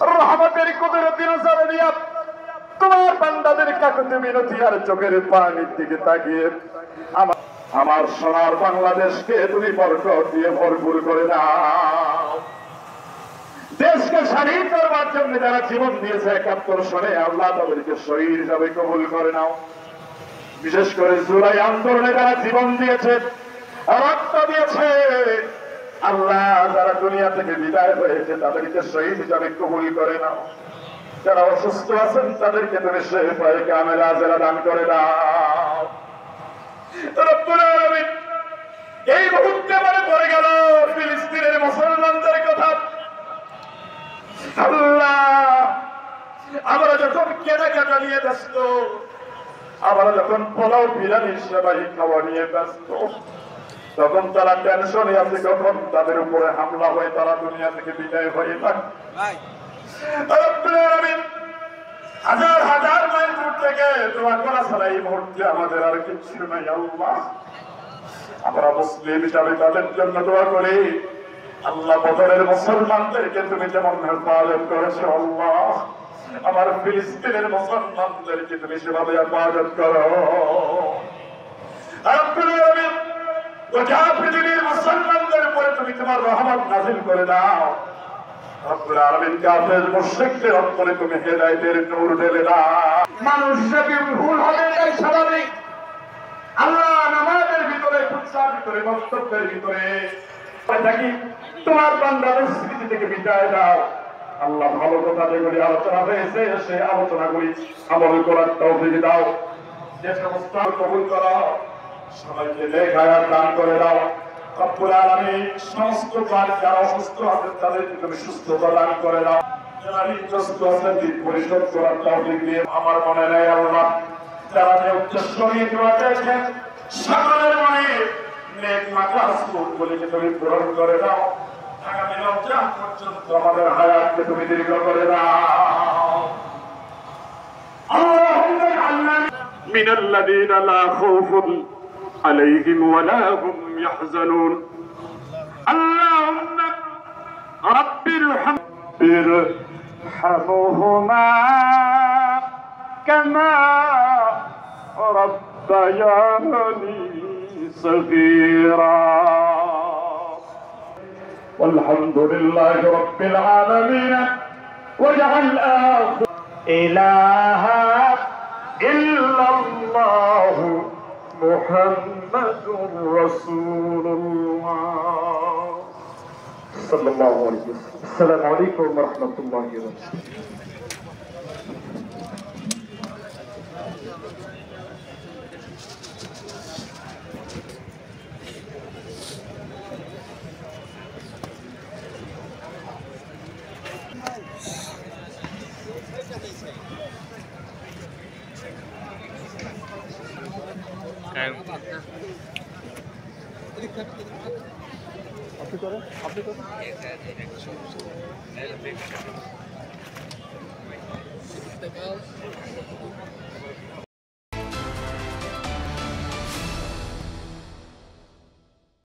রহমতের কুদরতি নজরে দিয়া তোমার বান্দাদের কাকুতি মিনতি আর চোখের পানির দিকে তাকিয়ে আমার সোনার বাংলাদেশকে তুমি বরকত দিয়ে ভরপুর করে দাও। দেশকে স্বাধীন করবার জন্য যারা জীবন দিয়েছে ৭১ সনে, আল্লাহ তাদেরকে শহীদ হিসাবে কবুল করে নাও। বিশেষ করে জুলাই আন্দোলনে যারা জীবন দিয়েছে, রক্ত দিয়েছে, আল্লাহ যারা দুনিয়া থেকে বিদায় হয়েছে তাদেরকে শহীদ হিসাবে কবুল করে নাও। যারা অসুস্থ আছেন তাদেরকে তুমি শিফায়ে কামেলা আজেলা দান করে দাও। রব্বুল আলামিন এই মুহূর্তে মনে পড়ে গেল ফিলিস্তিনের মুসলমানদের কথা। আল্লাহ, আমরা যখন কেনাকাটা নিয়ে ব্যস্ত, আমরা যখন পোলাও বিরিয়ানি সেবাই খাওয়া নিয়ে ব্যস্ত, তখন তারা টেনশনে আছে কখন তাদের উপরে হামলা হয়, তারা দুনিয়া থেকে বিদায় হয়ে থাকে। হাজার হাজার মাইল দূর থেকে দোয়া করা ছাড়া এই মুহূর্তে আমাদের আর কিছু নাই। আল্লাহ, আমরা মুসলিম হিসাবে তাদের জন্য দোয়া করি। আল্লাহ, বদরের মুসলমানদেরকে তুমি যেমন হেফাজত করেছো, আল্লাহ আমার ফিলিস্তিনের মুসলমানদেরকে তুমি সেভাবে হেফাজত করো। গোটা পৃথিবীর মুসলমানদের উপরে তুমি তোমার রহমত নাযিল করে দাও। রব্বুল আলামিন কাফের মুশরিকদের অন্তরে তুমি হেদায়েতের নূর ঢেলে দাও। মানুষ যদি ভুল হবে এটাই স্বাভাবিক। আল্লাহ, নামাজের ভিতরে, কুরআনের ভিতরে, বক্তব্যের ভিতরে থাকি তোমার বান্দার স্মৃতি থেকে বিদায় দাও। আল্লাহ, ভালো কথা যেগুলি আলোচনা হয়েছে সে আলোচনাগুলি আমল করার তৌফিক দাও। যে সমস্ত কবুল করো, সবাইকে নেক দান করে দাও। রব্বুল আলামিন সমস্ত যারা অসুস্থ আছেন তাদেরকে তুমি সুস্থতা দান করে দাও। যারা ঋণগ্রস্ত আছেন ঋণ পরিশোধ করার তৌফিক দিয়ে আমার মনে নেই। আল্লাহ, যারা উদ্দেশ্য নিয়ে দোয়া চেয়েছেন সকলের মনে নেক মাকসাদগুলিকে তুমি পূরণ করে দাও। আগামী রমজান পর্যন্ত আমাদের হায়াতকে তুমি দীর্ঘ করে দাও। আল্লাহুম্মা ইজআলনা মিনাল্লাযীনা লা খাউফুন আলাইহিম ওয়া লা হুম ইয়াহজানুন। আল্লাহুম্মা রাব্বিরহামহুমা কামা রাব্বায়ানি সগীরা। والحمد لله رب العالمين واجعل آخر إله إلا الله محمد رسول الله صلى الله عليه وسلم. السلام عليكم ورحمة الله وبركاته. আপনি